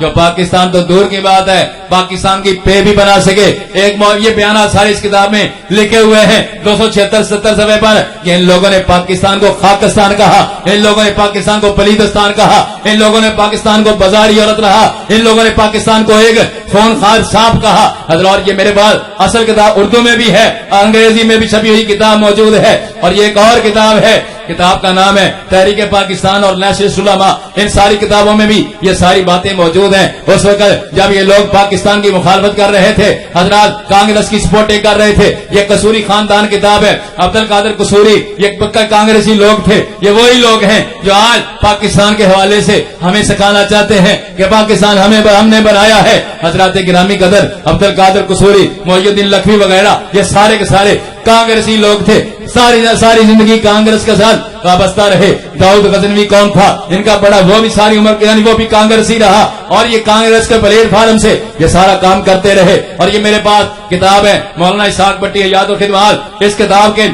[SPEAKER 1] جو پاکستان تو دور کی بات ہے پاکستان کی پے بھی بنا سکے. ایک یہ بیانات سارے اس کتاب میں لکھے ہوئے ہیں 276-70 صفحے پر کہ ان لوگوں نے پاکستان کو خاکستان کہا, ان لوگوں نے پاکستان کو پلیدستان کہا, ان لوگوں نے پاکستان کو بازاری عورت رہا, ان لوگوں نے پاکستان کو ایک خونخوار سانپ کہا. حضرت اور یہ میرے پاس اصل کتاب اردو میں بھی ہے, انگریزی میں بھی چھپی ہوئی کتاب موجود ہے, اور یہ ایک اور کتاب ہے, کتاب کا نام ہے تحریک پاکستان اور نیشنلسٹ علماء. ان ساری کتابوں میں بھی یہ ساری باتیں موجود ہیں. اس وقت جب یہ لوگ پاکستان کی مخالفت کر رہے تھے, حضرات کانگریس کی سپورٹیں کر رہے تھے. یہ قصوری خاندان کتاب ہے, عبد القادر قصوری یہ پکا کانگریسی لوگ تھے. یہ وہی لوگ ہیں جو آج پاکستان کے حوالے سے ہمیں سکھانا چاہتے ہیں کہ پاکستان ہم نے بنایا ہے. حضرات گرامی قدر عبد القادر قصوری, محی الدین لکھوی وغیرہ یہ سارے کے سارے کانگریسی لوگ تھے, ساری زندگی کانگریس کے ساتھ وابستہ رہے. داؤد غزنوی کون تھا, ان کا بڑا, وہ بھی ساری عمر یعنی وہ بھی کانگریسی رہا, اور یہ کانگریس کے پلیٹ فارم سے یہ سارا کام کرتے رہے. اور یہ میرے پاس کتاب ہے مولانا اسحاق بٹی حیات و خدمات. اس کتاب کے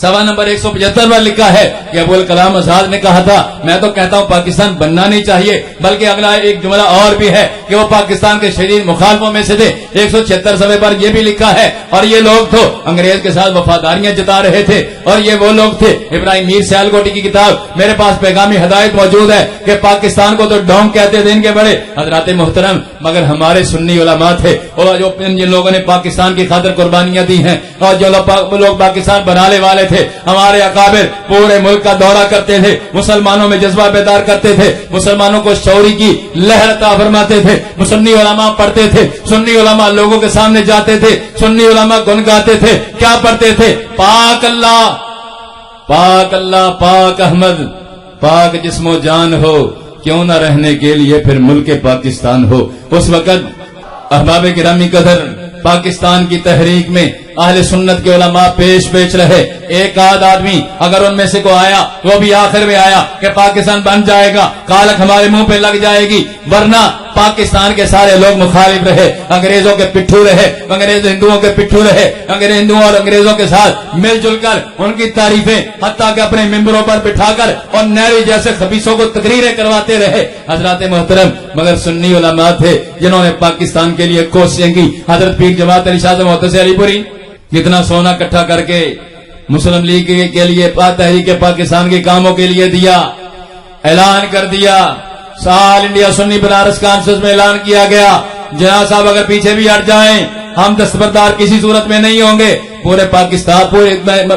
[SPEAKER 1] سوا نمبر 175 پر لکھا ہے کہ ابو الکلام آزاد نے کہا تھا, میں تو کہتا ہوں پاکستان بننا نہیں چاہیے, بلکہ اگلا ایک جملہ اور بھی ہے کہ وہ پاکستان کے شدید مخالفوں میں سے تھے. 176 صفحے پر یہ بھی لکھا ہے, اور یہ لوگ تو انگریز کے ساتھ وفاداریاں جتا رہے تھے, اور یہ وہ لوگ تھے. ابراہیم میر سیالکوٹی کی کتاب میرے پاس پیغامی ہدایت موجود ہے کہ پاکستان کو تو ڈونگ کہتے تھے ان کے بڑے حضرات محترم, مگر ہمارے سنی علماء تھے, اور جو جن لوگوں نے پاکستان کی خاطر قربانیاں دی ہیں, اور جو لوگ پاکستان بنانے والے تھے, ہمارے اکابر پورے ملک کا دورہ کرتے تھے, مسلمانوں میں جذبہ بیدار کرتے تھے, مسلمانوں کو شعوری کی لہر عطا فرماتے تھے. سنی علماء پڑھتے تھے, سنی علماء لوگوں کے سامنے جاتے تھے, سنی علماء گنگاتے تھے. کیا پڑھتے تھے؟ پاک اللہ, پاک اللہ, پاک احمد, پاک جسم و جان ہو, کیوں نہ رہنے کے لیے پھر ملک پاکستان ہو. اس وقت احباب گرامی قدر پاکستان کی تحریک میں اہل سنت کے علماء پیش رہے. ایک آدھ آدمی اگر ان میں سے کو آیا, وہ بھی آخر میں آیا کہ پاکستان بن جائے گا, کالک ہمارے منہ پہ لگ جائے گی, ورنہ پاکستان کے سارے لوگ مخالف رہے, انگریزوں کے پٹھو رہے, انگریز ہندوؤں کے پٹھو رہے, انگریز ہندوؤں اور انگریزوں کے ساتھ مل جل کر ان کی تعریفیں حتیٰ کہ اپنے ممبروں پر بٹھا کر اور نہری جیسے خبیثوں کو تقریریں کرواتے رہے. حضرات محترم, مگر سنی علماء تھے جنہوں نے پاکستان کے لیے کوششیں کی. حضرت پیر جماعت علی شاہ محتسب علی پوری کتنا سونا اکٹھا کر کے مسلم لیگ کے لیے, تحریک پاکستان کے کاموں کے لیے دیا, اعلان کر دیا. سال انڈیا سنی بنارس کانفرنس میں اعلان کیا گیا, جناب صاحب اگر پیچھے بھی ہٹ جائیں ہم دستبردار کسی صورت میں نہیں ہوں گے. پورے پاکستان, پورے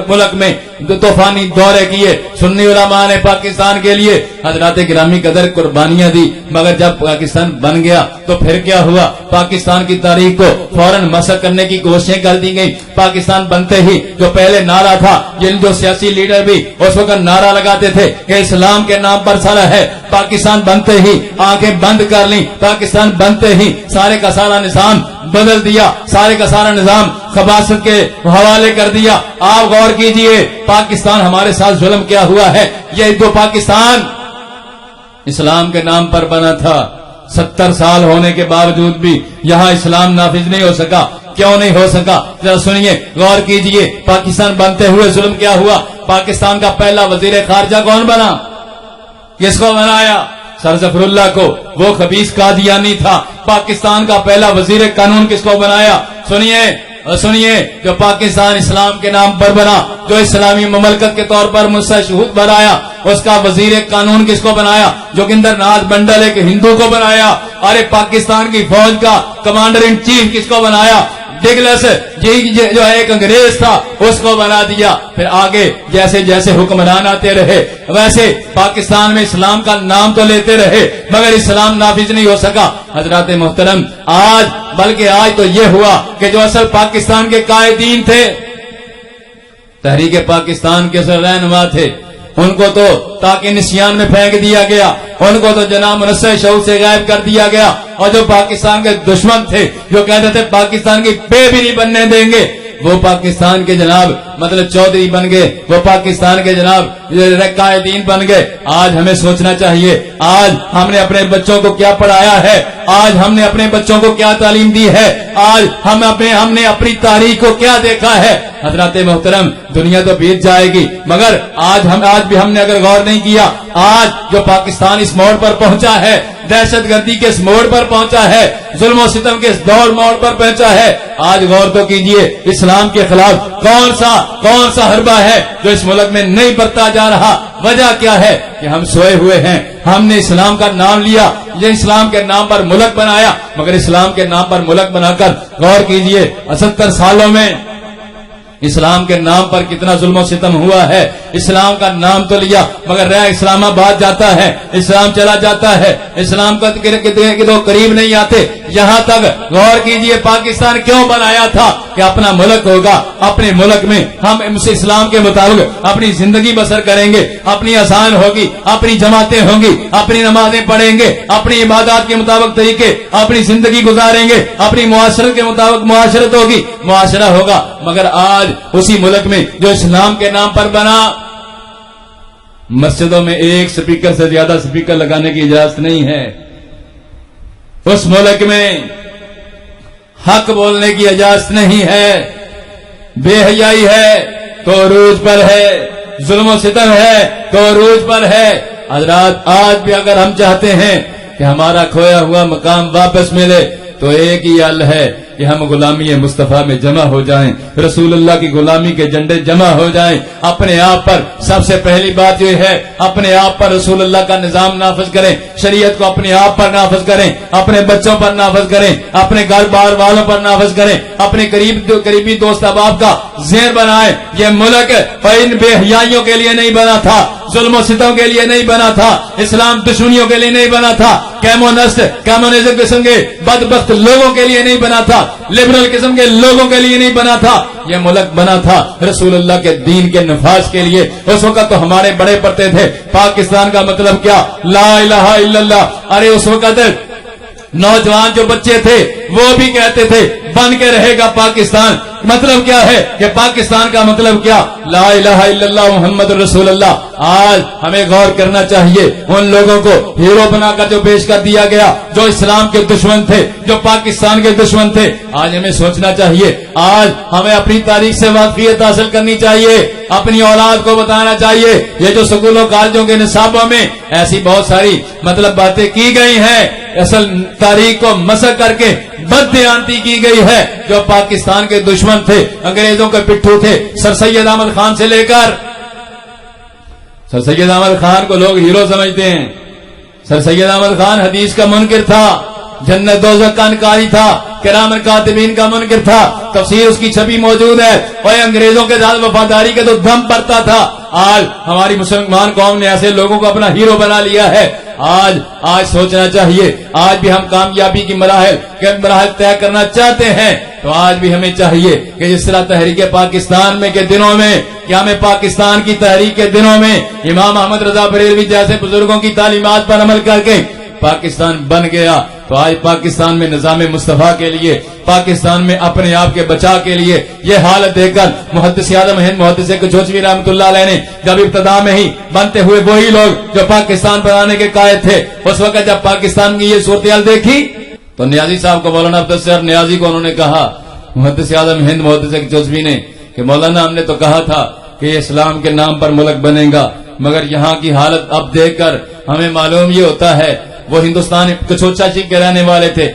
[SPEAKER 1] ملک میں طوفانی دورے کیے سنی علماء نے پاکستان کے لیے. حضرات گرامی قدر قربانیاں دی, مگر جب پاکستان بن گیا تو پھر کیا ہوا؟ پاکستان کی تاریخ کو فوراً مسخ کرنے کی کوششیں کر دی گئی. پاکستان بنتے ہی جو پہلے نعرہ تھا, جن جو سیاسی لیڈر بھی اس وقت نعرہ لگاتے تھے کہ اسلام کے نام پر سارا ہے, پاکستان بنتے ہی آنکھیں بند کر لی. پاکستان بنتے ہی سارے کا سارا نظام بدل دیا, سارے کا سارا نظام خباثت کے حوالے کر دیا. آپ غور کیجئے پاکستان ہمارے ساتھ ظلم کیا ہوا ہے. یہ تو پاکستان اسلام کے نام پر بنا تھا, 70 سال ہونے کے باوجود بھی یہاں اسلام نافذ نہیں ہو سکا. کیوں نہیں ہو سکا؟ ذرا سنیے, غور کیجئے. پاکستان بنتے ہوئے ظلم کیا ہوا؟ پاکستان کا پہلا وزیر خارجہ کون بنا؟ کس کو بنایا؟ سر ظفر اللہ کو, وہ خبیث قادیانی تھا. پاکستان کا پہلا وزیر قانون کس کو بنایا؟ سنیے, جو پاکستان اسلام کے نام پر بنا, جو اسلامی مملکت کے طور پر مستشہود بنایا, اس کا وزیر قانون کس کو بنایا؟ جوگندر ناتھ منڈل ایک ہندو کو بنایا. ارے پاکستان کی فوج کا کمانڈر ان چیف کس کو بنایا؟ ڈگلس جو ہے ایک انگریز تھا, اس کو بنا دیا. پھر آگے جیسے جیسے حکمران آتے رہے ویسے پاکستان میں اسلام کا نام تو لیتے رہے, مگر اسلام نافذ نہیں ہو سکا. حضرات محترم, آج بلکہ آج تو یہ ہوا کہ جو اصل پاکستان کے قائدین تھے, تحریک پاکستان کے رہنما تھے, ان کو تو تاکہ نسیان میں پھینک دیا گیا, ان کو تو جناب منصر شعور سے غائب کر دیا گیا. اور جو پاکستان کے دشمن تھے, جو کہتے تھے پاکستان کی پے بھی نہیں بننے دیں گے, وہ پاکستان کے جناب مطلب چودھری بن گئے, وہ پاکستان کے جناب قائدین بن گئے. آج ہمیں سوچنا چاہیے, آج ہم نے اپنے بچوں کو کیا پڑھایا ہے, آج ہم نے اپنے بچوں کو کیا تعلیم دی ہے, آج ہم نے اپنی تاریخ کو کیا دیکھا ہے. حضرات محترم دنیا تو بیت جائے گی، مگر آج بھی ہم نے اگر غور نہیں کیا، آج جو پاکستان اس موڑ پر پہنچا ہے، دہشت گردی کے اس موڑ پر پہنچا ہے، ظلم و ستم کے اس موڑ پر پہنچا ہے، آج غور تو کیجئے اسلام کے خلاف کون سا حربہ ہے جو اس ملک میں نہیں برتا جا رہا؟ وجہ کیا ہے کہ ہم سوئے ہوئے ہیں، ہم نے اسلام کا نام لیا، یہ اسلام کے نام پر ملک بنایا، مگر اسلام کے نام پر ملک بنا کر غور کیجئے 78 سالوں میں اسلام کے نام پر کتنا ظلم و ستم ہوا ہے۔ اسلام کا نام تو لیا مگر رہ اسلام آباد جاتا ہے، اسلام چلا جاتا ہے، اسلام کا تو قریب نہیں آتے۔ یہاں تک غور کیجئے پاکستان کیوں بنایا تھا کہ اپنا ملک ہوگا، اپنے ملک میں ہم اسلام کے مطابق اپنی زندگی بسر کریں گے، اپنی اذان ہوگی، اپنی جماعتیں ہوں گی، اپنی نمازیں پڑھیں گے، اپنی عبادات کے مطابق طریقے اپنی زندگی گزاریں گے، اپنی معاشرت کے مطابق معاشرت ہوگی، معاشرہ ہوگا۔ مگر آج اسی ملک میں جو اسلام کے نام پر بنا، مسجدوں میں ایک سپیکر سے زیادہ سپیکر لگانے کی اجازت نہیں ہے، اس ملک میں حق بولنے کی اجازت نہیں ہے، بے حیائی ہے تو عروج پر ہے، ظلم و ستم ہے تو عروج پر ہے۔ حضرات آج بھی اگر ہم چاہتے ہیں کہ ہمارا کھویا ہوا مقام واپس ملے تو ایک ہی حل ہے کہ ہم غلامی مصطفیٰ میں جمع ہو جائیں، رسول اللہ کی غلامی کے جھنڈے جمع ہو جائیں۔ اپنے آپ پر سب سے پہلی بات یہ ہے، اپنے آپ پر رسول اللہ کا نظام نافذ کریں، شریعت کو اپنے آپ پر نافذ کریں، اپنے بچوں پر نافذ کریں، اپنے گھر بار والوں پر نافذ کریں، اپنے قریبی دوست احباب کا ذہن بنائیں۔ یہ ملک ان بے حیائیوں کے لیے نہیں بنا تھا، ظلم و ستم کے لیے نہیں بنا تھا، اسلام دشمنیوں کے لیے نہیں بنا تھا، کمیونزم قسم کے بدبخت لوگوں کے لیے نہیں بنا تھا، لبرل قسم کے لوگوں کے لیے نہیں بنا تھا۔ یہ ملک بنا تھا رسول اللہ کے دین کے نفاذ کے لیے۔ اس وقت تو ہمارے بڑے پڑھتے تھے پاکستان کا مطلب کیا، لا الہ الا اللہ۔ ارے اس وقت نوجوان جو بچے تھے وہ بھی کہتے تھے بن کے رہے گا پاکستان۔ مطلب کیا ہے کہ پاکستان کا مطلب کیا، لا الہ الا اللہ محمد رسول اللہ۔ آج ہمیں غور کرنا چاہیے ان لوگوں کو ہیرو بنا کر جو پیش کر دیا گیا، جو اسلام کے دشمن تھے، جو پاکستان کے دشمن تھے۔ آج ہمیں سوچنا چاہیے، آج ہمیں اپنی تاریخ سے واقفیت حاصل کرنی چاہیے، اپنی اولاد کو بتانا چاہیے۔ یہ جو سکولوں کالجوں کے نصابوں میں ایسی بہت ساری باتیں کی گئی ہیں، اصل تاریخ کو مسخ کر کے بددیانتی کی گئی ہے۔ جو پاکستان کے دشمن تھے، انگریزوں کے پٹھو تھے، سر سید احمد خان سے لے کر، سر سید احمد خان کو لوگ ہیرو سمجھتے ہیں۔ سر سید احمد خان حدیث کا منکر تھا، جنت دوزخ کا انکاری تھا، کرام کاتبین کا منکر تھا، تفسیر اس کی چھپی موجود ہے۔ اور انگریزوں کے ساتھ وفاداری کے تو دم پڑتا تھا۔ آج ہماری مسلمان قوم نے ایسے لوگوں کو اپنا ہیرو بنا لیا ہے۔ آج سوچنا چاہیے، آج بھی ہم کامیابی کی مراحل طے کرنا چاہتے ہیں تو آج بھی ہمیں چاہیے کہ جس طرح تحریک پاکستان میں کے دنوں میں، کیا ہمیں پاکستان کی تحریک کے دنوں میں امام احمد رضا بریلوی جیسے بزرگوں کی تعلیمات پر عمل کر کے پاکستان بن گیا، تو آج پاکستان میں نظام مصطفیٰ کے لیے، پاکستان میں اپنے آپ کے بچاء کے لیے یہ حالت دیکھ کر محدث اعظم ہند محدث کچوچوی رحمۃ اللہ علیہ نے جب ابتدا میں ہی بنتے ہوئے وہی لوگ جو پاکستان بنانے کے قائد تھے، اس وقت جب پاکستان کی یہ صورتحال دیکھی تو نیازی صاحب کو، مولانا عبدالستار نیازی کو انہوں نے کہا، محدث اعظم ہند محدث کچوچوی نے، کہ مولانا ہم نے تو کہا تھا کہ اسلام کے نام پر ملک بنے گا، مگر یہاں کی حالت اب دیکھ کر ہمیں معلوم یہ ہوتا ہے۔ وہ ہندوستان کچوچا چک کے رہنے والے تھے،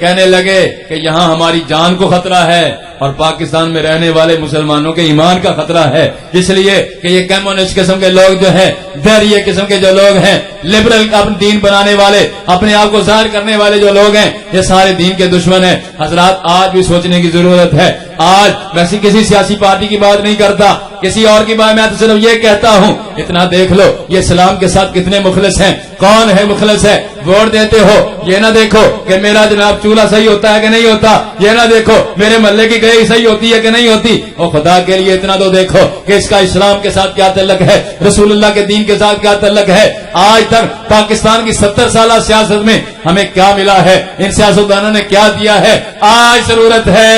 [SPEAKER 1] کہنے لگے کہ یہاں ہماری جان کو خطرہ ہے اور پاکستان میں رہنے والے مسلمانوں کے ایمان کا خطرہ ہے، اس لیے کہ یہ کمیونسٹ قسم کے لوگ جو ہیں، دہریہ قسم کے جو لوگ ہیں، لبرل اپنے دین بنانے والے، اپنے آپ کو ظاہر کرنے والے جو لوگ ہیں، یہ سارے دین کے دشمن ہیں۔ حضرات آج بھی سوچنے کی ضرورت ہے۔ آج ویسی کسی سیاسی پارٹی کی بات نہیں کرتا، کسی اور کی بات، میں تو صرف یہ کہتا ہوں اتنا دیکھ لو یہ اسلام کے ساتھ کتنے مخلص ہیں، کون ہے مخلص ہے۔ ووٹ دیتے ہو یہ نہ دیکھو کہ میرا جناب چولہا صحیح ہوتا ہے کہ نہیں ہوتا، یہ نہ دیکھو میرے محلے کی گئی صحیح ہوتی ہے کہ نہیں ہوتی، اور خدا کے لیے اتنا تو دیکھو کہ اس کا اسلام کے ساتھ کیا تعلق ہے، رسول اللہ کے دین کے ساتھ کیا تعلق ہے۔ آج تک پاکستان کی 70 سالہ سیاست میں ہمیں کیا ملا ہے، ان سیاستدانوں نے کیا دیا ہے۔ آج ضرورت ہے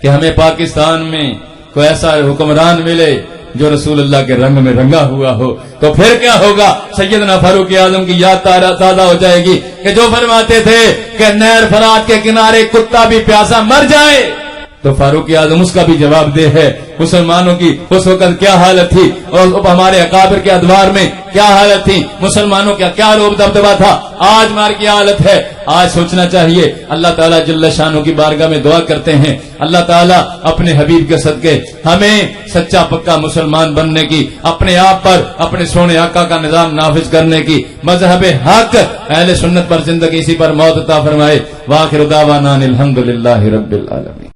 [SPEAKER 1] کہ ہمیں پاکستان میں کوئی ایسا حکمران ملے جو رسول اللہ کے رنگ میں رنگا ہوا ہو، تو پھر کیا ہوگا، سیدنا فاروق اعظم کی یاد تازہ ہو جائے گی کہ جو فرماتے تھے کہ نہر فرات کے کنارے کتا بھی پیاسا مر جائے تو فاروق اعظم اس کا بھی جواب دہ ہے. مسلمانوں کی اس وقت کیا حالت تھی اور ہمارے اکابر کے ادوار میں کیا حالت تھی, مسلمانوں کا کیا روب دبدبا تھا, آج مار کی حالت ہے. آج سوچنا چاہیے. اللہ تعالیٰ جل شانہ کی بارگاہ میں دعا کرتے ہیں اللہ تعالیٰ اپنے حبیب کے صدقے ہمیں سچا پکا مسلمان بننے کی, اپنے آپ پر اپنے سونے آقا کا نظام نافذ کرنے کی, مذہب حق اہل سنت پر زندگی اسی پر موت عطا فرمائے. وآخر دعوانا الحمدللہ رب العالمین.